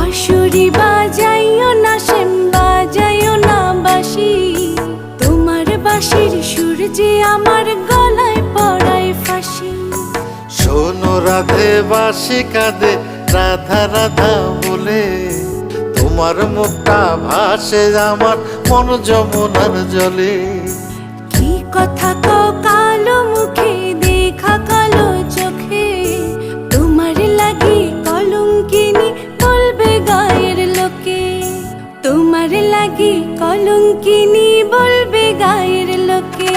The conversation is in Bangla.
বাঁশুরি বাজাইও না শ্যাম, বাজাইও না বাঁশি, তোমার বাঁশির সুর যে আমার গলায় পড়ায় ফাঁসি। শোনো রাধে বাঁশি কাঁদে রাধা রাধা বলে, তোমার মুখটা ভাসে আমার মন যমুনার জলে। কি কথা কও কালো মুখে, দেখা কালো চোখে, তোমার লাগি কলঙ্কিনী বলবে গায়ের লোকে, তোমার লাগি কলঙ্কিনী বলবে গায়ের লোকে।